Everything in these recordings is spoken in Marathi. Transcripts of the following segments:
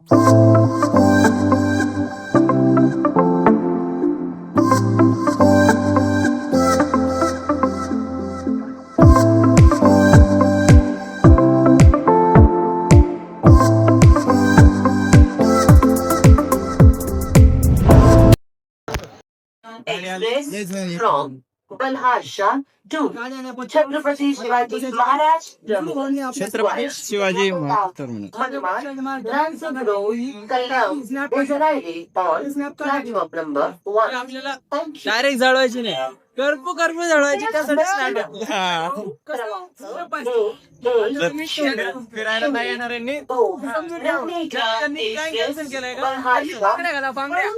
Express from Balhasha to Chhatrapati Shivaji Maharaj Chhatrapati Shivaji Hanuman Ransom Road, Kallam is arriving on platform number 1. Thank you. Direct जळवायची नाही करपू जळवायची फिरायला नाही येणाऱ्यांनी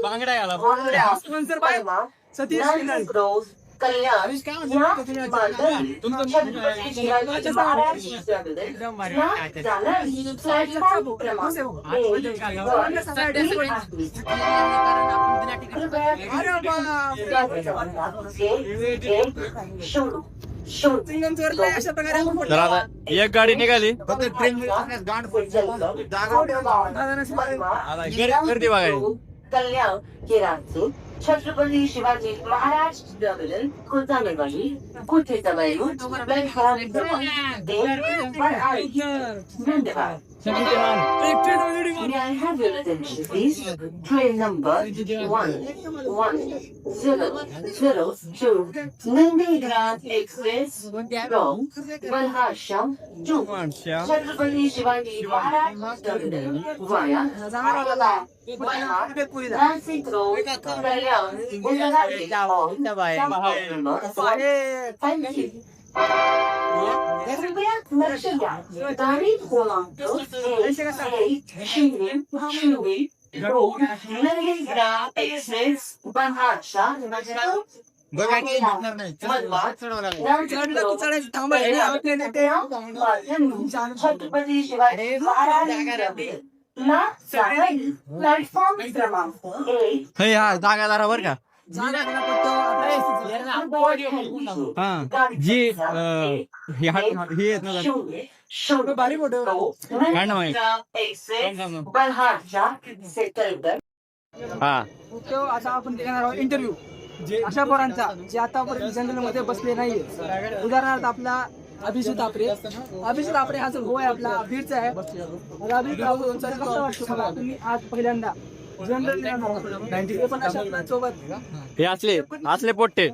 बांगड्या घाला सतीश कल्याण एक गाडी निघाली गर्दी बघायची कल्याण केरांचे छत्रपती शिवाजी महाराज टर्मिनल खुलताबाई कुठे धन्यवाद. May I have your attention, please? Train number 1102 Nandigrad Express from Balhasha to Chhatrapati Shivaji Maharaj Terminal via Ahmedabad, Transit Road, Kalyan, Thank you. कृपया लक्ष द्या. तारीख क्रमांक 1-8-0-0 नंदिग्राम एक्सप्रेस बल्हाशा छत्रपती शिवाजी महाराज प्लॅटफॉर्म क्रमांक 1 जागादारावर का जी आता आपण घेणार आहोत इंटरव्ह्यू अशा पोरांचा जे आतापर्यंत जनरल मध्ये बसले नाहीये. उदाहरणार्थ आपला अभिजित आपरे हा जो गो आहे आपला बीडचा आहे. तुम्ही आज पहिल्यांदा जनरल पण अशा सोबत हे असले पोट्टे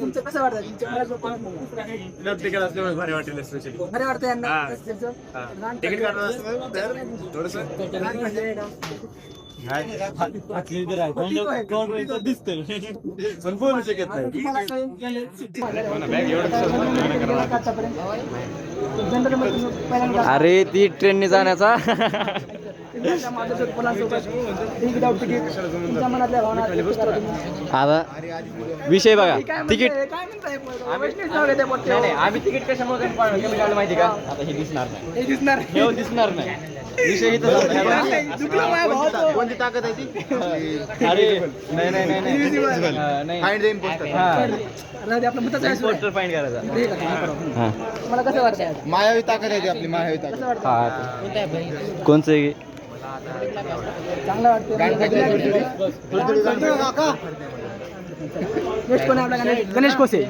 तुमचं कसं वाटतं भारी वाटेल बरे वाटतं यांना पण बोलू शकत नाही. अरे ती ट्रेनने जाण्याचा आता विषय बघा तिकीट आम्ही तिकीट कशामुळे कमी काढलं माहिती का आता हे दिसणार नाही विषय कोणती ताकद आहे ती अरे नाही पोस्टर फाईन करायचा मला कसं वाटतं मायावी ताकद आहे आपली मायावी ताकद कोणचं चांगलं वाटतं. नेक्स्ट कोण आपला गणेश कोसे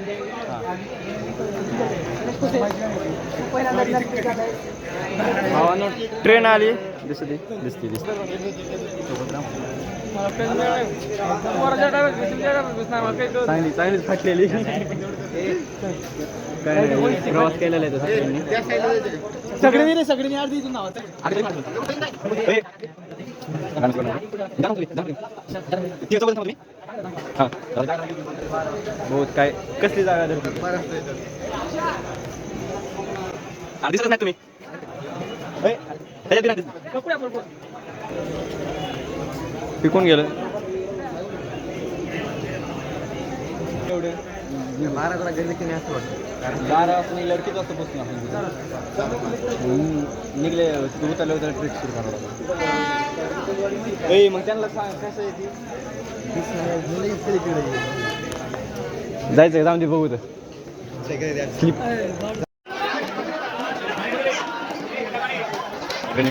ट्रेन आली दिसते चांगली फाटलेली काय प्रवास केलेला आहे सगळ्यांनी अर्धी इथून नाव बहुत काय कसली जागा दिसत नाही तुम्ही पिकून गेलं बारा जरा गेले की नाही असं वाटतं. 12 वाजता निघल्यावर किती वाजता पोहोचलो आपण निघले उतरले होते ट्रिप सुरू करावं मग त्यांना सांग कसं आहे ती जायचं जाऊन दे बघू तर स्लिप आपण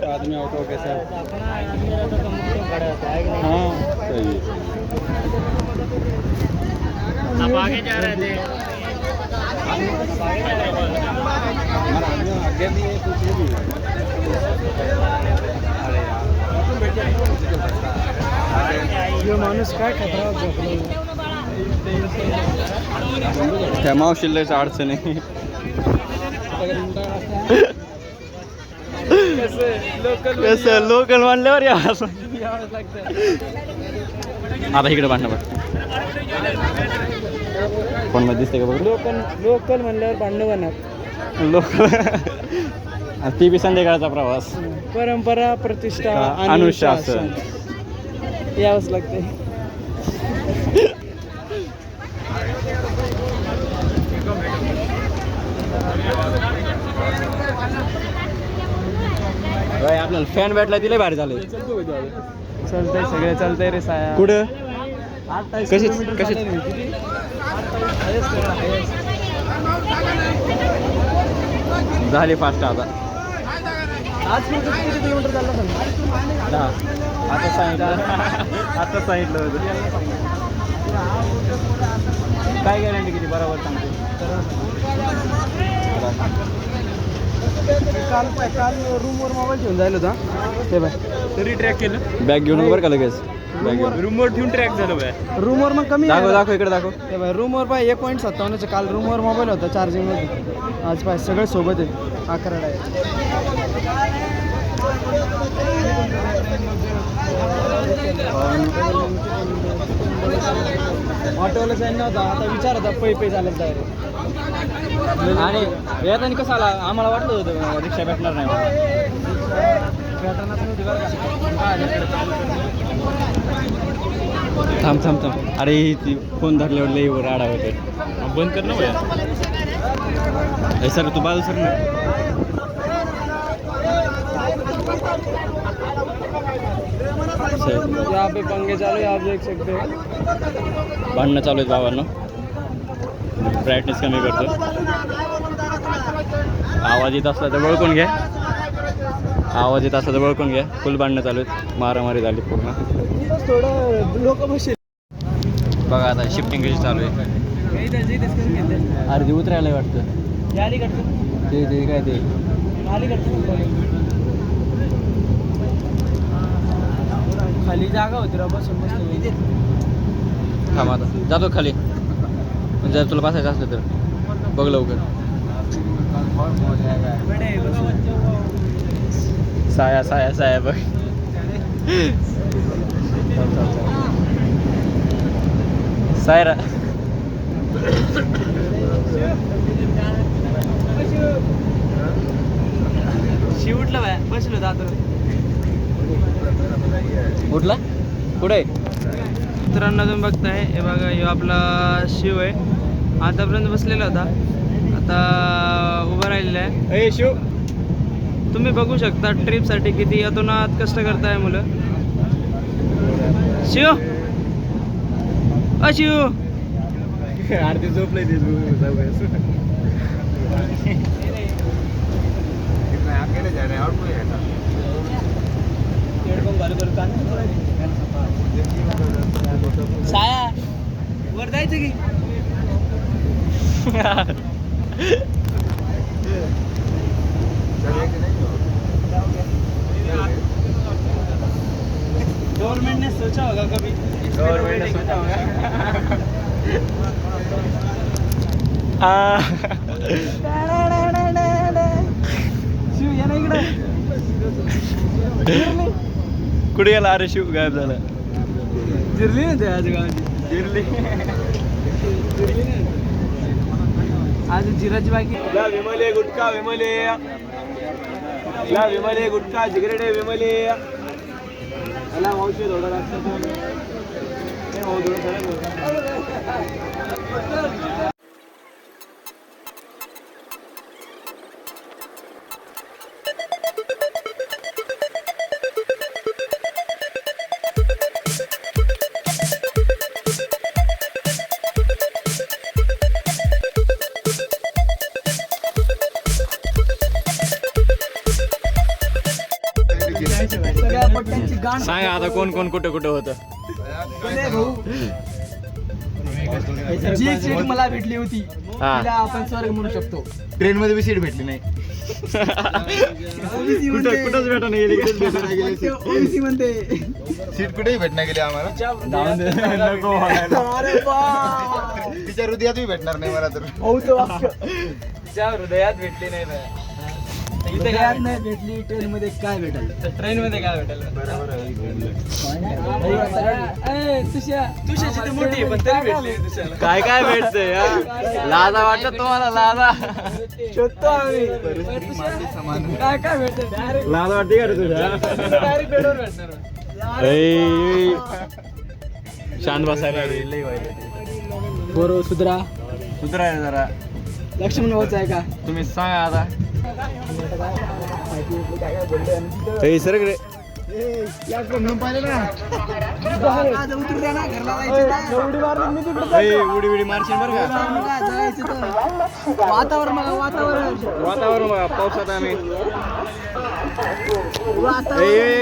आदमी ऑटो कैसा हाँ सही है आप आगे जा रहे थे आगे भी है कुछ ये भी है यो माणूस काय खतरा झोपला त्या मावशीलाच अडचण आहे कसं लोकल मानल्यावर या आता इकडे भांडणं बघ फोन मध्ये दिसते का बघ लोकल म्हणल्यावर भांडणं होणार. लोकल ती बी संध्याकाळचा प्रवास परंपरा प्रतिष्ठा आणि अनुशासन यावंच लागते. आपल्याला फॅन भेटला तिला भारी झालं. चालतंय सगळे चालतंय रे साया. कुठं कशी कशी झाली फास्ट आता आज किती किलोमीटर चालला सांग. आता सांगितलं होतं काय गॅरंटी किती बरोबर सांगते. काल रूमवर मोबाईल घेऊन जायला होता ते बाय तरी ट्रॅक केलं बॅग घेऊन बरं का लगेच रूमवर ठेवून ट्रॅक झालं बाय. रूमवर मग कमी दाखव इकडे दाखव ते बाय रूमवर पाय 1.57 काल रूमवर मोबाईल होता चार्जिंगमध्ये. आज पाय सगळे सोबत आहे 11 आहे. ऑटोवाला जाईन नव्हता आता विचार होता पै झालं डायरेक्ट. आणि येताना कसं आला आम्हाला वाटलं होतं रिक्षा भेटणार नाही थांब अरे ती फोन धरल्यावर लई वर आडा होते बंद कर ना हे सर तू बाजू सर ना यहाँ पे पंगे चालू है आप देख सकते हैं. भांडणं चालू आहेत बाबांना. ब्राईटनेस कमी करतो. आवाज येत असला तर ओळखून घ्या. फुल भांडणं चालू आहेत. मारामारी झाली पूर्ण. थोडं लोक बसेल बघा आता शिफ्टिंग कशी चालू आहे. अर्धी उतरायला वाटतं ते काय ते खाली जागा होती रा बसून मस्त. थांब आता जातो खाली जर तुला बसायचं असलं तर बघ लवकर. साया बघ सायरा उठलं बाय बसलो दादर. उठला कुठे मित्रांनो तुम्ही बघताय हे बघा हे आपला शिव आहे. आतापर्यंत बसलेला होता आता उभा राहिलेला आहे. ए शिव तुम्ही बघू शकता ट्रिपसाठी किती अतोनात कष्ट करताय मुलं. शिव शिव आरती झोपलंय ते साया वर जायचं की गवर्नमेंट ने सोचा होगा कभी. गवर्नमेंट ने सोचा होगा. शिव या ना इकडे. कुठे गेला अरे शिव गायब झाला. जिरली ना ते आज गावाची. जिरली आज जिराची बाकी. विमले गुटखा विमले गुटखा जिगरेडे विमले सगळ्या पट्ट्यांची गाण सांगा आता कोण कोण कुठं कुठं होतं. पहिले भाऊ जी सीट मला भेटली होती हा. तिला आपण स्वर्ग म्हणू शकतो. ट्रेन मध्ये बी सीट भेटली नाही. कुठंच भेटा नाही गेली. ओबीसी म्हणते सीट कुठेही भेटणार गेली आम्हाला. अरे बाप. तिच्या हृदयात बी भेटणार नाही मला तर. हो तो वाक्य. तिच्या हृदयात भेटली नाही बाया. हृदयात नाही भेटली ट्रेन मध्ये काय भेटेल. ट्रेन मध्ये काय भेटेल. तुझ्याची मोठी पण तरी भेटली. काय काय भेटतंय लाजा वाटत तुम्हाला. लाजा शोधतो आम्ही. समान काय काय भेटेल. लाजा वाटते का रे तुझ्या. डायरेक्ट बेडवर भेटणार. ए, शांत बसायला बरोबर सुधरा. सुधरा जरा. लक्ष्मण भाऊचा आहे का. तुम्ही सांगा आता. सर रे उतरू द्या ना घरला जायचं. उडी उडी मारशील बरं का. वातावरण वातावरण वातावरण बघा. पावसात आम्ही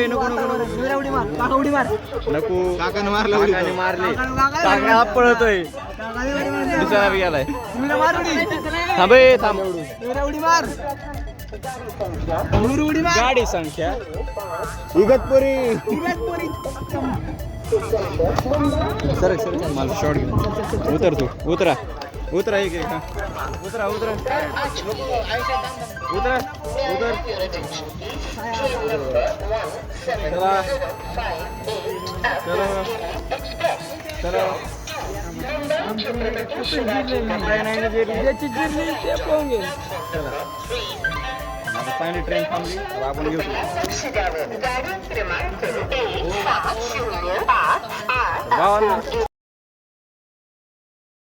नको नको उडी मार काका उडी मार. नको. काकानं मारलं उडी. काकाने मारले. काका पळतोय. दुसरा बी गेलाय. मार उडी. थांबे थांब. उडी मार. उडी मार. गाडी संख्या इगतपुरी. सर सर मला शॉर्ट घे. उतर तू. उतरा उतरा इकडे. उतरा उतरा उतरा उतर. चला चला चला. चला आता चांगली ट्रेन थांबली. आपण घेऊ. भावांना